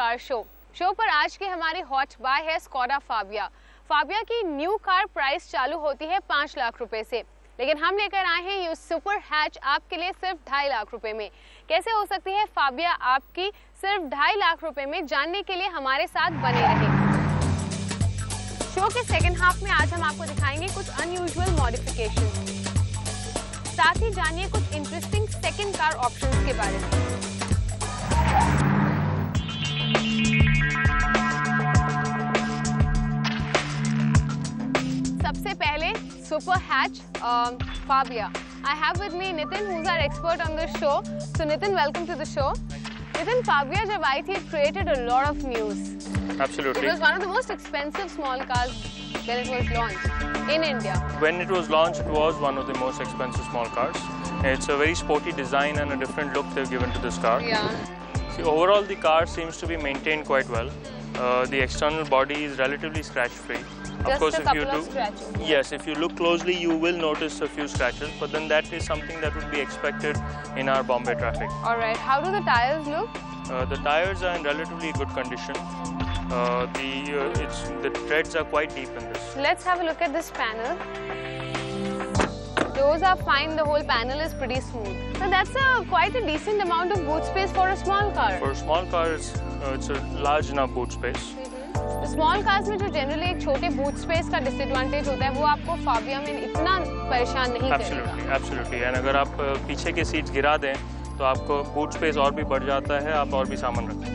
Car show पर आज के हमारे हॉट बाय है स्कोडा फाबिया। फाबिया की न्यू कार प्राइस चालू होती है 5 लाख रुपए से, लेकिन हम लेकर आए हैं ये सुपर हैच आपके लिए सिर्फ 2.5 लाख रुपए में। कैसे हो सकती है फाबिया आपकी सिर्फ 2.5 लाख रुपए में, जानने के लिए हमारे साथ बने रहें। शो के सेकेंड हाफ में आज हम आपको दिखाएंगे कुछ अनयूजुअल मॉडिफिकेशन, साथ ही जानिए कुछ इंटरेस्टिंग सेकंड कार ऑप्शंस के बारे में। सबसे पहले super hatch Fabia. I have with me Nitin, who's our expert on this show. So Nitin, welcome to the show. Nitin, Fabia जब आई थी, it created a lot of news. Absolutely. It was one of the most expensive small cars when it was launched in India. When it was launched, it was one of the most expensive small cars. It's a very sporty design and a different look they've given to this car. Yeah. See, overall, the car seems to be maintained quite well. The external body is relatively scratch-free. Just of course, a couple of scratches. Yes, if you look closely, you will notice a few scratches, but then that is something that would be expected in our Bombay traffic. All right. How do the tires look? The tires are in relatively good condition. The treads are quite deep in this. Let's have a look at this panel. Those are fine. The whole panel is pretty smooth. So that's quite a decent amount of boot space for a small car. For a small car, it's a large enough boot space. Small cars में जो generally एक छोटे boot space का disadvantage होता है, वो आपको Fabia में इतना परेशान नहीं करेगा। Absolutely. And अगर आप पीछे के सीट्स गिरा दें, तो आपको बूट स्पेस और भी बढ़ जाता है, आप और भी सामान रखें।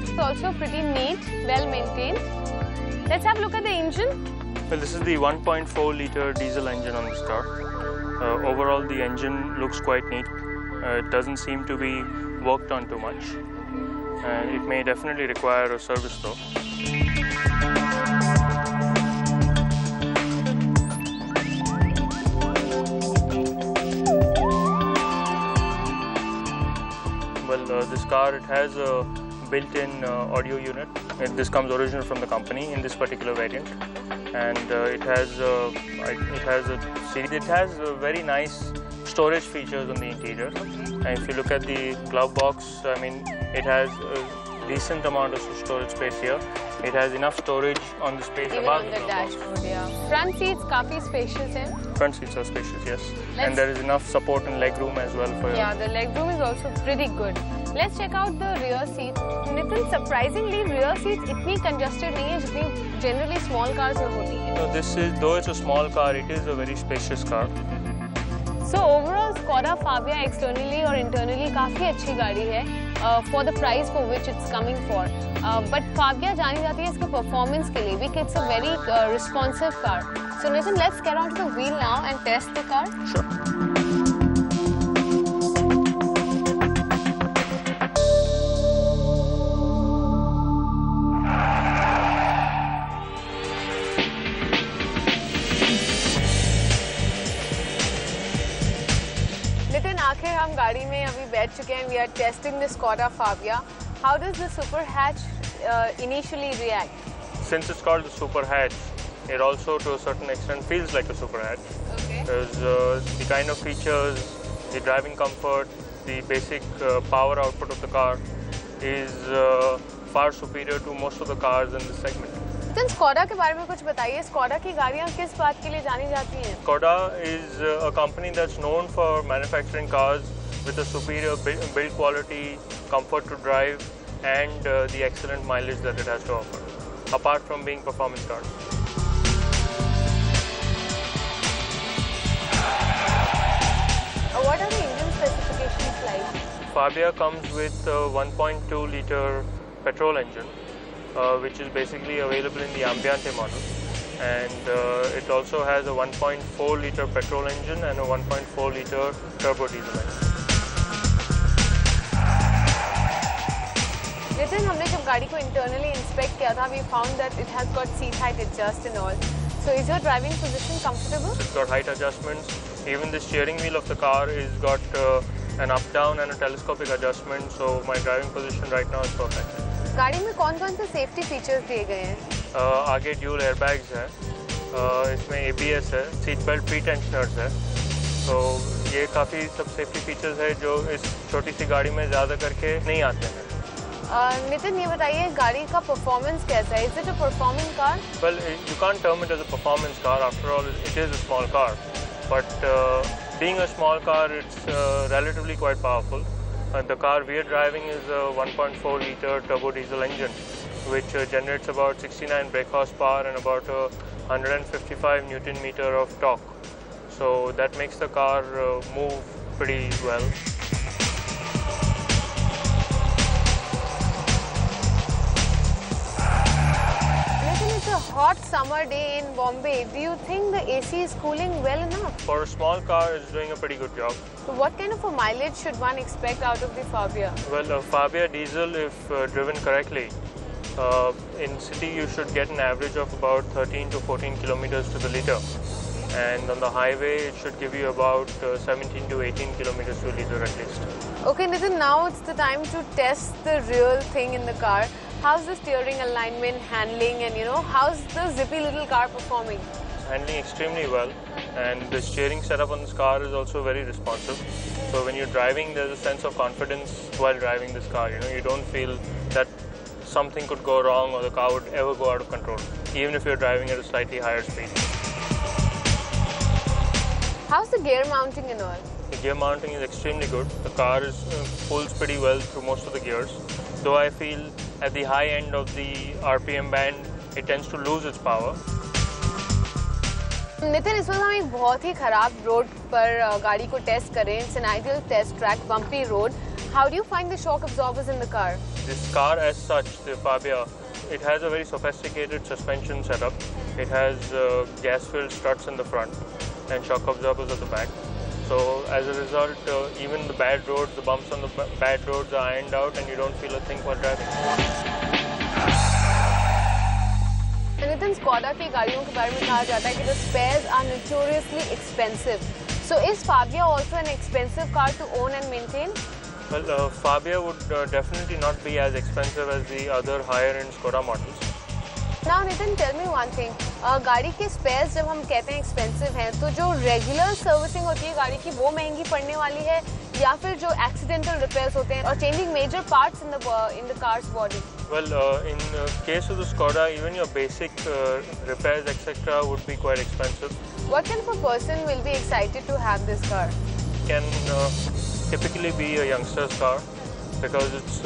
It's also pretty neat, well maintained. Let's have a look at the engine. Well, this is the 1.4 liter diesel engine on this car. Overall, the engine looks quite neat. It doesn't seem to be worked on too much. It may definitely require a service though. This car, it has a built-in audio unit. This comes original from the company in this particular variant, and it has very nice storage features on the interior. And if you look at the glove box, I mean, it has a decent amount of storage space here. It has enough storage on the space even above on the dashboard. Yeah. Front seats काफी spacious हैं. Front seats are spacious, yes. And there is enough support and leg room as well for. Yeah, the leg room is also pretty good. Let's check out the rear seats. Nitin, surprisingly, rear seats इतनी congested नहीं है जितनी generally small cars में होती है. No, though it's a small car, it is a very spacious car. So overall, Skoda Fabia externally और internally काफी अच्छी गाड़ी है for the price for which it's coming for. But Fabia जानी जाती है इसके performance के लिए, because it's a very responsive car. So Nitin, let's get onto the wheel now and test the car. Sure. आखिर हम गाड़ी में अभी बैठ चुके हैं. We are testing the Skoda Fabia. How does the super hatch initially react? Since it's called the super hatch, it also to a certain extent feels like a super hatch. Okay. Because the kind of features, the driving comfort, the basic power output of the car is far superior to most of the cars in this segment. Then Skoda के बारे में कुछ बताइए. Skoda की गाड़ियाँ किस बात के लिए जानी जाती हैं? Skoda is a company that's known for manufacturing cars with a superior build quality, comfort to drive, and the excellent mileage that it has to offer, apart from being performance cars. What are the engine specifications like? Fabia comes with a 1.2 liter petrol engine, which is basically available in the Ambiente model, and it also has a 1.4 liter petrol engine and a 1.4 liter turbo diesel engine. Nitin, हमने जब गाड़ी को internally inspect किया था, we found that it has got seat height adjust and all. So is your driving position comfortable? It's got height adjustments. Even the steering wheel of the car is got an up-down and a telescopic adjustment. So my driving position right now is perfect. गाड़ी में कौन-कौन से safety features दिए गए हैं? आगे dual airbags है, इसमें ABS है, सीट बेल्ट प्री टेंशनर्स है, तो ये काफ़ी सब सेफ्टी फीचर्स है जो इस छोटी सी गाड़ी में ज़्यादा करके नहीं आते हैं. नितिन ये बताइए गाड़ी का परफॉर्मेंस कैसा है? Is it a performing car? Well, you can't term it as a performance car. After all, it is a small car. But being a small car, it's relatively quite powerful. The car we are driving is a 1.4 liter turbo diesel engine, which generates about 69 brake horsepower and about 155 Newton meter of torque. So that makes the car move pretty well. It's a hot summer day in Bombay. Do you think the AC is cooling well enough? For a small car, it's doing a pretty good job. So what kind of a mileage should one expect out of the Fabia? Well, a Fabia diesel, if driven correctly, in city you should get an average of about 13 to 14 kilometers to the liter. And on the highway, it should give you about 17 to 18 kilometers to a liter at least. Okay, Nitin, now it's the time to test the real thing in the car. How's the steering alignment, handling, and how's the zippy little car performing? It's handling extremely well, and the steering setup on this car is also very responsive. So when you're driving, there's a sense of confidence while driving this car. You don't feel that something could go wrong or the car would ever go out of control, even if you're driving at a slightly higher speed. How's the gear mounting and all? The gear mounting is extremely good. The car pulls pretty well through most of the gears. Though I feel at the high end of the RPM band, it tends to lose its power. Nitin, इस वक्त हम एक बहुत ही खराब road पर गाड़ी को test कर रहे हैं. It's an ideal test track, bumpy road. How do you find the shock absorbers in the car? This car as such, the Fabia, it has a very sophisticated suspension setup. It has gas-filled struts in the front and shock absorbers at the back. So as a result, even the bad roads, the bumps on the bad roads are ironed out and you don't feel a thing while driving. Nitin, Skoda की गाड़ियों के बारे में कहा जाता है कि the spares are notoriously expensive. So is Fabia also an expensive car to own and maintain? Well, Fabia would definitely not be as expensive as the other higher-end Skoda models. Now, Nitin, tell me one thing. गाड़ी के spares जब हम कहते हैं expensive हैं, तो जो regular servicing होती है गाड़ी की वो महंगी पड़ने वाली है या फिर जो accidental repairs होते हैं और changing major parts in the car's body? Well, in case of the Skoda, even your basic repairs etc. would be quite expensive. What kind of a person will be excited to have this car? It can typically be a youngster's car because it's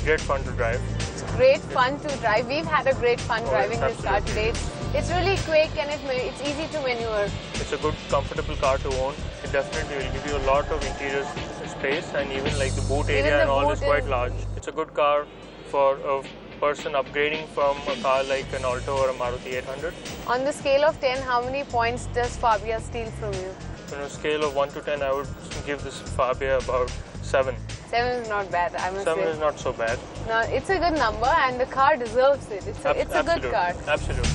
great fun to drive. It's great fun to drive. We've had a great fun driving this car today. It's really quick and it's easy to maneuver. It's a good, comfortable car to own. It definitely will give you a lot of interior space, and even like the boot area and all is quite large. It's a good car for a person upgrading from a car like an Alto or a Maruti 800. On the scale of 10, how many points does Fabia steal from you? On a scale of 1 to 10, I would give this Fabia about 7. 7 is not bad, I must say. 7 is not so bad. No, it's a good number and the car deserves it. It's a good car. Absolutely.